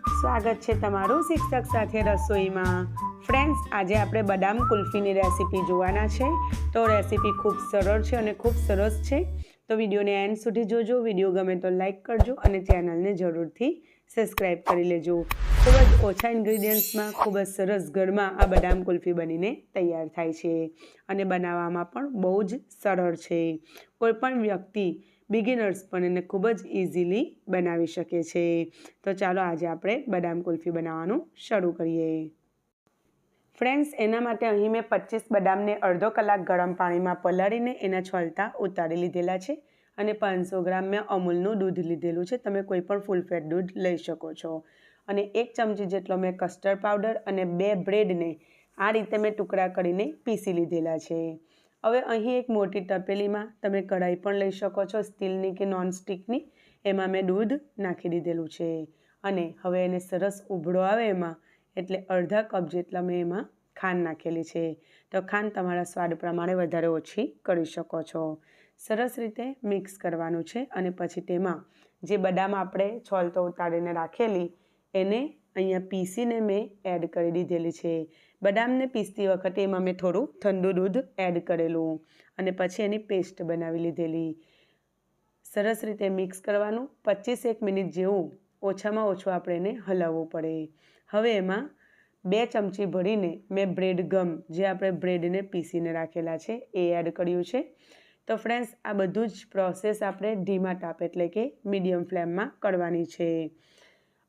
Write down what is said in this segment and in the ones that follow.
સ્વાગત છે તમારું શિક્ષક સાથે રસોઈમાં। ફ્રેન્ડ્સ, આજે આપણે બદામ કુલ્ફીની રેસીપી જોવાના છે। તો રેસીપી ખૂબ સરળ છે અને ખૂબ સરસ છે, તો વિડીયોને એન્ડ સુધી જોજો। વિડીયો ગમે તો લાઈક કરજો અને ચેનલને જરૂરથી સબસ્ક્રાઈબ કરી લેજો। ખૂબ જ ઓછા ઇન્ગ્રીડિયન્ટ્સમાં ખૂબ જ સરસ ઘરમાં આ બદામ કુલ્ફી બનીને તૈયાર થાય છે અને બનાવવામાં પણ બહુ જ સરળ છે। કોઈપણ વ્યક્તિ બિગિનર્સ પણ એને ખૂબ જ ઇઝીલી બનાવી શકે છે। તો ચાલો આજે આપણે બદામ કુલ્ફી બનાવવાનું શરૂ કરીએ। ફ્રેન્ડ્સ, એના માટે અહીં મેં 25 બદામને અડધો કલાક ગરમ પાણીમાં પલાળીને એના છોલતા ઉતારી લીધેલા છે અને 500 ગ્રામ મેં અમૂલનું દૂધ લીધેલું છે। તમે કોઈ પણ ફૂલ ફેટ દૂધ લઈ શકો છો અને 1 ચમચી જેટલો મેં કસ્ટર્ડ પાવડર અને 2 બ્રેડને આ રીતે મેં ટુકડા કરીને પીસી લીધેલા છે। હવે અહીં એક મોટી તપેલીમાં તમે કઢાઈ પણ લઈ શકો છો, સ્ટીલની કે નોનસ્ટિકની। એમાં મેં દૂધ નાખી દીધેલું છે અને હવે એને સરસ ઉભળો આવે એમાં એટલે અડધા કપ જેટલા મેં એમાં ખાંડ નાખેલી છે। તો ખાંડ તમારા સ્વાદ પ્રમાણે વધારે ઓછી કરી શકો છો। સરસ રીતે મિક્સ કરવાનું છે અને પછી તેમાં જે બદામ આપણે છોલતો ઉતારીને રાખેલી એને અહીંયા પીસીને મેં એડ કરી દીધેલી છે। બદામને પીસતી વખતે એમાં મેં થોડું ઠંડુ દૂધ એડ કરેલું અને પછી એની પેસ્ટ બનાવી લીધેલી। સરસ રીતે મિક્સ કરવાનું। 25 મિનિટ જેવું ઓછામાં ઓછું આપણે એને હલાવવું પડે। હવે એમાં 2 ચમચી ભરીને મેં બ્રેડ ગમ, જે આપણે બ્રેડને પીસીને રાખેલા છે, એ એડ કર્યું છે। તો ફ્રેન્ડ્સ, આ બધું જ પ્રોસેસ આપણે ધીમા તાપ એટલે કે મીડિયમ ફ્લેમમાં કરવાની છે।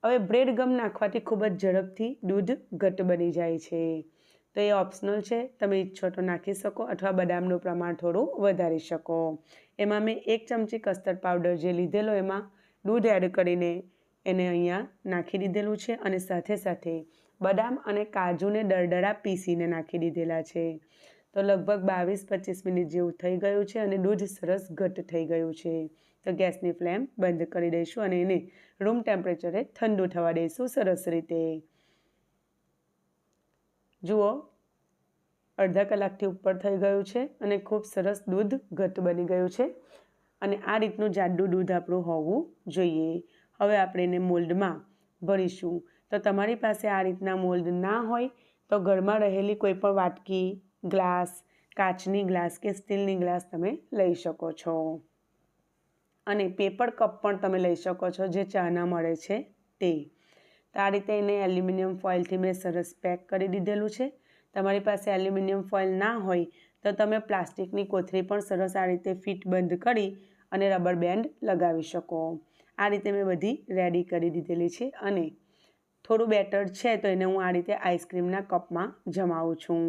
હવે બ્રેડ ગમ નાખવાથી ખૂબ જ ઝડપથી દૂધ ઘટ્ટ બની જાય છે, તો એ ઓપ્શનલ છે, તમે ઈચ્છો તો નાખી શકો અથવા બદામનું પ્રમાણ થોડું વધારી શકો। એમાં મેં 1 ચમચી કસ્ટર્ડ પાવડર જે લીધેલો એમાં દૂધ એડ કરીને એને અહીંયા નાખી દીધેલું છે અને સાથે સાથે બદામ અને કાજુને દરદરા પીસીને નાખી દીધેલા છે। તો લગભગ 22-25 મિનિટ જેવું થઈ ગયું છે અને દૂધ સરસ ઘટ્ટ થઈ ગયું છે। તો ગેસની ફ્લેમ બંધ કરી દઈશું અને એને રૂમ ટેમ્પરેચરે ઠંડુ થવા દઈશું સરસ રીતે। જુઓ, અડધા કલાકથી ઉપર થઈ ગયું છે અને ખૂબ સરસ દૂધ ઘટ્ટ બની ગયું છે અને આ રીતનું જાડું દૂધ આપણું હોવું જોઈએ। હવે આપણે એને મોલ્ડમાં ભરીશું। તો તમારી પાસે આ રીતના મોલ્ડ ના હોય તો ઘરમાં રહેલી કોઈ પણ વાટકી, ગ્લાસ, કાચની ગ્લાસ કે સ્ટીલની ગ્લાસ તમે લઈ શકો છો અને પેપર કપ પણ તમે લઈ શકો છો જે ચાના મળે છે તે। તો આ રીતે એને એલ્યુમિનિયમ ફોઇલથી મેં સરસ પેક કરી દીધેલું છે। તમારી પાસે એલ્યુમિનિયમ ફોઇલ ના હોય તો તમે પ્લાસ્ટિકની કોથળી પણ સરસ આ રીતે ફિટ બંધ કરી અને રબર બેન્ડ લગાવી શકો। આ રીતે મેં બધી રેડી કરી દીધેલી છે અને થોડું બેટર છે તો એને હું આ રીતે આઈસ્ક્રીમના કપમાં જમાવું છું,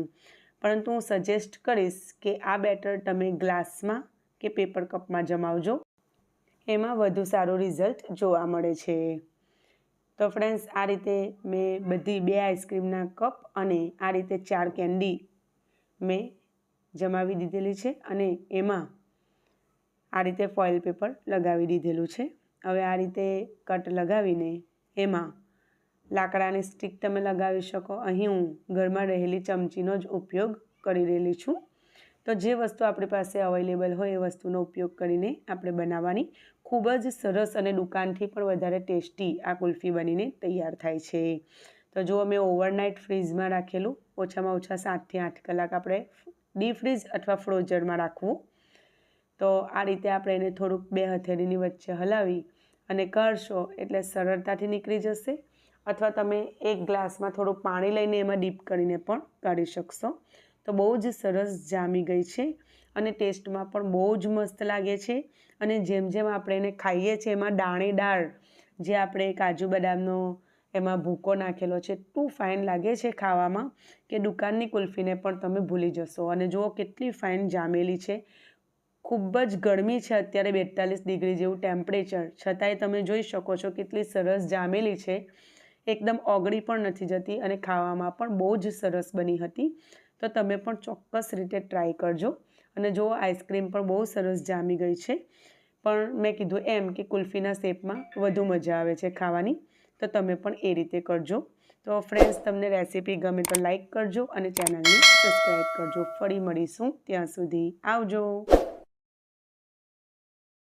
પરંતુ હું સજેસ્ટ કરીશ કે આ બેટર તમે ગ્લાસમાં કે પેપર કપમાં જમાવજો, એમાં વધુ સારું રિઝલ્ટ જોવા મળે છે। તો ફ્રેન્ડ્સ, આ રીતે મેં બધી 2 આઈસ્ક્રીમના કપ અને આ રીતે 4 કેન્ડી મેં જમાવી દીધેલી છે અને એમાં આ રીતે ફોઇલ પેપર લગાવી દીધેલું છે। હવે આ રીતે કટ લગાવીને એમાં લાકડાની સ્ટીક તમે લગાવી શકો। અહીં હું ઘરમાં રહેલી ચમચીનો જ ઉપયોગ કરી રહેલી છું। તો જે વસ્તુ આપણી પાસે અવેલેબલ હોય એ વસ્તુનો ઉપયોગ કરીને આપણે બનાવવાની। ખૂબ જ સરસ અને દુકાનથી પણ વધારે ટેસ્ટી આ કુલ્ફી બનીને તૈયાર થાય છે। તો જુઓ, મેં ઓવરનાઇટ ફ્રીઝમાં રાખેલું, ઓછામાં ઓછા 7 થી 8 કલાક આપણે ડીપ ફ્રીઝ અથવા ફ્રોઝરમાં રાખવું। તો આ રીતે આપણે એને થોડુંક 2 હથેળીની વચ્ચે હલાવી અને કરશો એટલે સરળતાથી નીકળી જશે, અથવા તમે એક ગ્લાસમાં થોડું પાણી લઈને એમાં ડીપ કરીને પણ કાઢી શકશો। તો બહુ જ સરસ જામી ગઈ છે અને ટેસ્ટમાં પણ બહુ જ મસ્ત લાગે છે અને જેમ જેમ આપણે એને ખાઈએ છીએ એમાં દાણેદાર જે આપણે કાજુ બદામનો એમાં ભૂકો નાખેલો છે, એટલું ફાઇન લાગે છે ખાવામાં કે દુકાનની કુલ્ફીને પણ તમે ભૂલી જશો। અને જુઓ કેટલી ફાઇન જામેલી છે। ખૂબ જ ગરમી છે અત્યારે, 42 ડિગ્રી જેવું ટેમ્પરેચર, છતાંય તમે જોઈ શકો છો કેટલી સરસ જામેલી છે। એકદમ ઓગળી પણ નથી જતી અને ખાવામાં પણ બહુ જ સરસ બની હતી। તો તમે પણ ચોક્કસ રીતે ટ્રાય કરજો। અને જુઓ, આઈસ્ક્રીમ પણ બહુ સરસ જામી ગઈ છે, પણ મેં કીધું એમ કે કુલ્ફીના શેપમાં વધુ મજા આવે છે ખાવાની, તો તમે પણ એ રીતે કરજો। તો ફ્રેન્ડ્સ, તમને રેસીપી ગમે તો લાઈક કરજો અને ચેનલને સબસ્ક્રાઈબ કરજો। ફરી મળીશું, ત્યાં સુધી આવજો।